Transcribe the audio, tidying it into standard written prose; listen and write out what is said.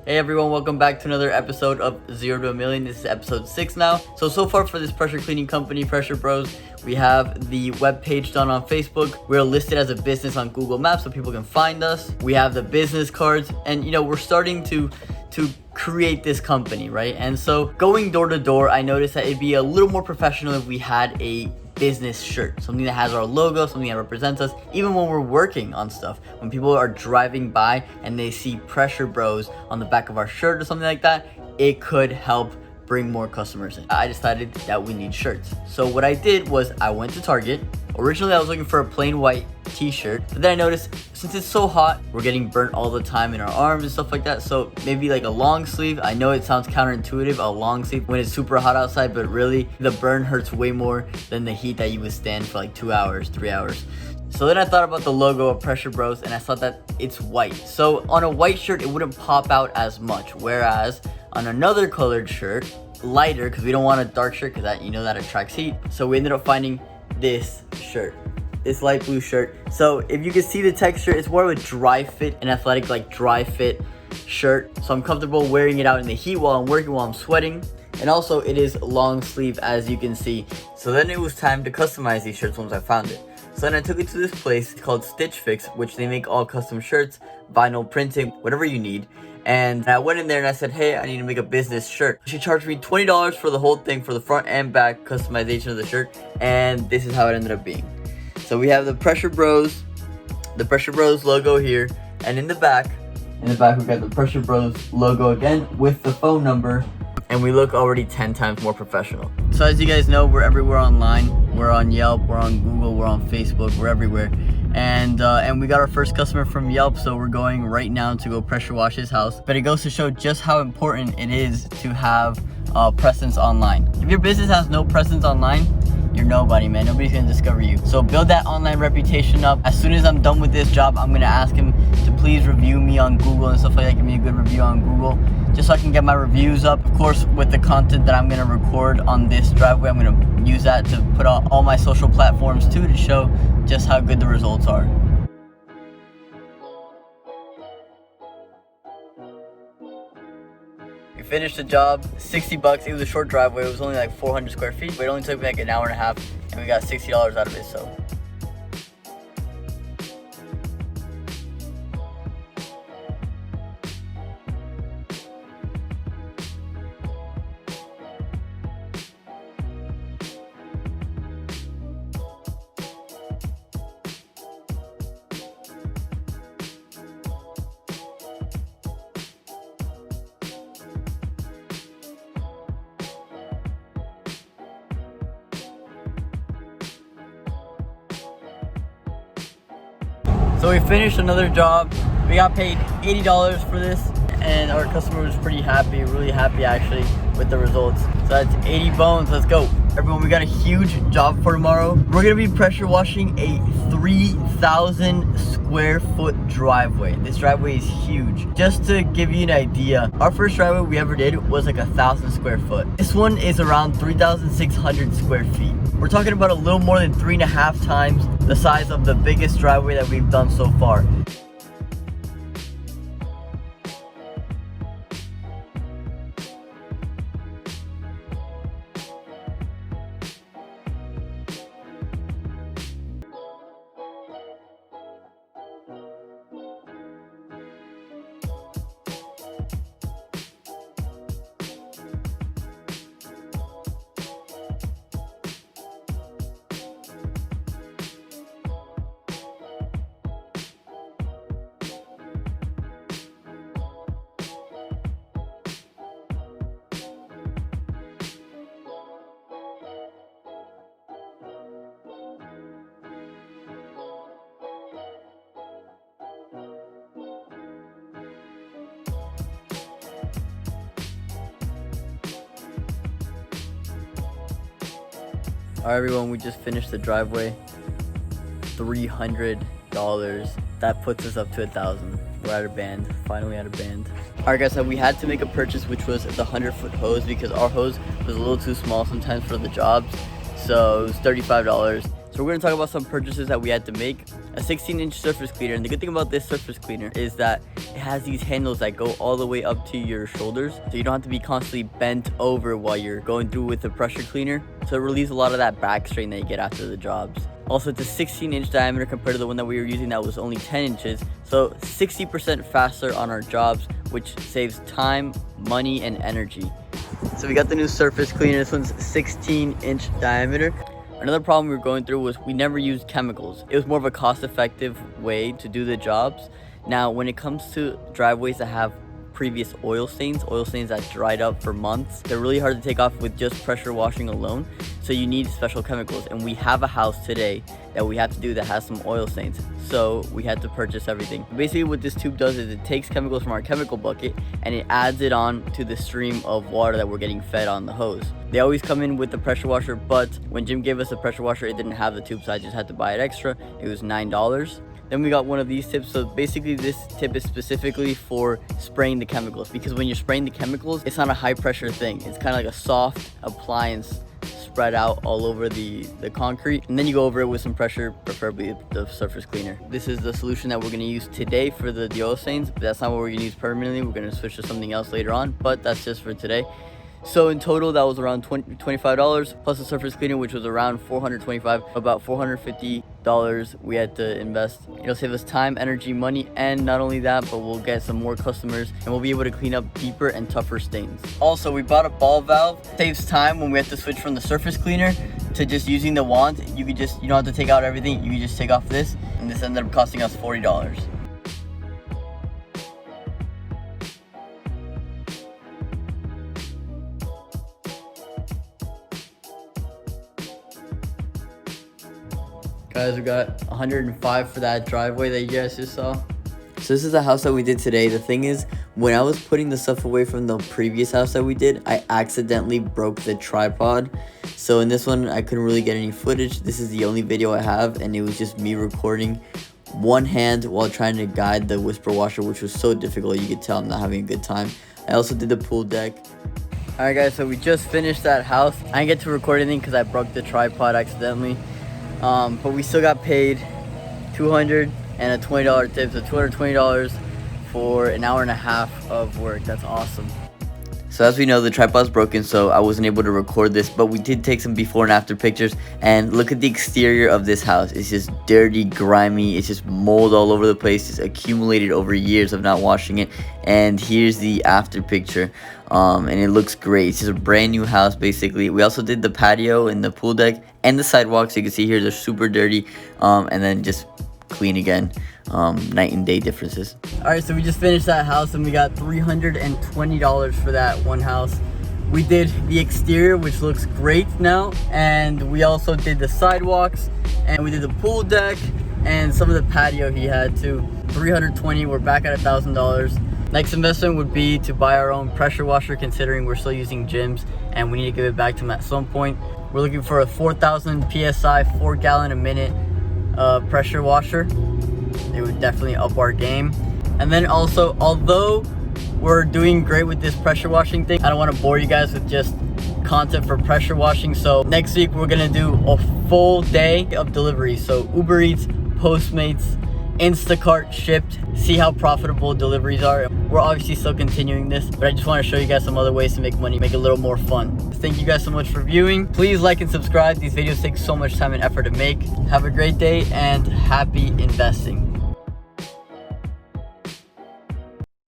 Hey everyone, welcome back to another episode of 0 to a Million. This is episode 6 now. So far for this pressure cleaning company, Pressure Bros, we have the web page done on Facebook. We're listed as a business on Google Maps so people can find us. We have the business cards, and we're starting to create this company, right? And so going door to door, I noticed that it'd be a little more professional if we had a business shirt, something that has our logo, something that represents us, even when we're working on stuff. When people are driving by and they see Pressure Bros on the back of our shirt or something like that, it could help bring more customers in. I decided that we need shirts. So what I did was I went to Target. Originally I was looking for a plain white t-shirt, but then I noticed since it's so hot, we're getting burnt all the time in our arms and stuff like that, so maybe like a long sleeve. I know it sounds counterintuitive, a long sleeve when it's super hot outside, but really the burn hurts way more than the heat that you withstand for like 2 hours, 3 hours. So then I thought about the logo of Pressure Bros, and I saw that it's white. So on a white shirt, it wouldn't pop out as much, whereas on another colored shirt, lighter, because we don't want a dark shirt because that attracts heat. So we ended up finding this shirt, this light blue shirt. So if you can see the texture, it's more of a dry fit, an athletic like dry fit shirt. So I'm comfortable wearing it out in the heat while I'm working, while I'm sweating. And also it is long sleeve, as you can see. So then it was time to customize these shirts once I found it. So then I took it to this place called Stitch Fix, which they make all custom shirts, vinyl printing, whatever you need. And I went in there and I said, hey, I need to make a business shirt. She charged me $20 for the whole thing, for the front and back customization of the shirt. And this is how it ended up being. So we have the Pressure Bros logo here. And in the back we got the Pressure Bros logo again with the phone number. And we look already 10 times more professional. So as you guys know, we're everywhere online. We're on Yelp, we're on Google, we're on Facebook, we're everywhere. And we got our first customer from Yelp, so we're going right now to go pressure wash his house. But it goes to show just how important it is to have presence online. If your business has no presence online, you're nobody, man. Nobody's gonna discover you. So build that online reputation up. As soon as I'm done with this job, I'm gonna ask him to please review me on Google and stuff like that. Give me a good review on Google, just so I can get my reviews up. Of course, with the content that I'm gonna record on this driveway, I'm gonna use that to put out all my social platforms too, to show just how good the results are. We finished the job, 60 bucks. It was a short driveway. It was only like 400 square feet, but it only took me like an hour and a half, and we got $60 out of it, so. So we finished another job. We got paid $80 for this, and our customer was pretty happy, really happy actually, with the results. So that's 80 bones, let's go. Everyone, we got a huge job for tomorrow. We're gonna be pressure washing a 3,000 square foot driveway. This driveway is huge. Just to give you an idea, our first driveway we ever did was like 1,000 square foot. This one is around 3,600 square feet. We're talking about a little more than 3.5 times the size of the biggest driveway that we've done so far. Alright everyone, we just finished the driveway. $300. That puts us up to 1,000. We're at a band, finally at a band. Alright guys, so we had to make a purchase, which was the 100-foot hose, because our hose was a little too small sometimes for the jobs. So it was $35. So we're gonna talk about some purchases that we had to make. A 16-inch surface cleaner, and the good thing about this surface cleaner is that it has these handles that go all the way up to your shoulders, so you don't have to be constantly bent over while you're going through with the pressure cleaner, so it relieves a lot of that back strain that you get after the jobs. Also, it's a 16-inch diameter compared to the one that we were using that was only 10 inches, so 60% faster on our jobs, which saves time, money, and energy. So we got the new surface cleaner. This one's 16-inch diameter. Another problem we were going through was we never used chemicals. It was more of a cost-effective way to do the jobs. Now, when it comes to driveways that have previous oil stains that dried up for months, they're really hard to take off with just pressure washing alone. So you need special chemicals, and we have a house today that we have to do that has some oil stains, so we had to purchase everything. Basically what this tube does is it takes chemicals from our chemical bucket and it adds it on to the stream of water that we're getting fed on the hose. They always come in with the pressure washer, but when Jim gave us the pressure washer, it didn't have the tube, so I just had to buy it extra. It was $9. Then we got one of these tips. So basically this tip is specifically for spraying the chemicals, because when you're spraying the chemicals, it's not a high pressure thing. It's kind of like a soft appliance spread out all over the concrete, and then you go over it with some pressure, preferably the surface cleaner. This is the solution that we're going to use today for the oil stains, but that's not what we're going to use permanently. We're going to switch to something else later on, but that's just for today. So in total, that was around $25 plus the surface cleaner, which was around $425, about $450 we had to invest. It'll save us time, energy, money, and not only that, but we'll get some more customers and we'll be able to clean up deeper and tougher stains. Also, we bought a ball valve. It saves time when we have to switch from the surface cleaner to just using the wand. You don't have to take out everything. You can just take off this, and this ended up costing us $40. Guys, we got $105 for that driveway that you guys just saw. So this is the house that we did today. The thing is, when I was putting the stuff away from the previous house that we did, I accidentally broke the tripod. So in this one, I couldn't really get any footage. This is the only video I have, and it was just me recording one hand while trying to guide the whisper washer, which was so difficult. You could tell I'm not having a good time. I also did the pool deck. Alright guys, so we just finished that house. I didn't get to record anything because I broke the tripod accidentally. But we still got paid $200 and a $20 tip, so $220 for an hour and a half of work. That's awesome. So as we know, the tripod's broken, so I wasn't able to record this, but we did take some before and after pictures. And look at the exterior of this house. It's just dirty, grimy. It's just mold all over the place. It's accumulated over years of not washing it. And here's the after picture. And it looks great. It's just a brand new house, basically. We also did the patio and the pool deck and the sidewalks. You can see here they're super dirty, and then just clean again. Night and day differences. All right, so we just finished that house and we got $320 for that one house. We did the exterior, which looks great now, and we also did the sidewalks, and we did the pool deck and some of the patio he had too. $320. We're back at $1,000. Next investment would be to buy our own pressure washer, considering we're still using Jim's and we need to give it back to him at some point. We're looking for a 4,000 psi, 4 gallon a minute pressure washer. It would definitely up our game. And then also, although we're doing great with this pressure washing thing, I don't want to bore you guys with just content for pressure washing. So next week we're gonna do a full day of delivery. So Uber Eats, Postmates, Instacart, Shipped. See how profitable deliveries are. We're obviously still continuing this, but I just want to show you guys some other ways to make money, make it a little more fun. Thank you guys so much for viewing. Please like and subscribe. These videos take so much time and effort to make. Have a great day and happy investing.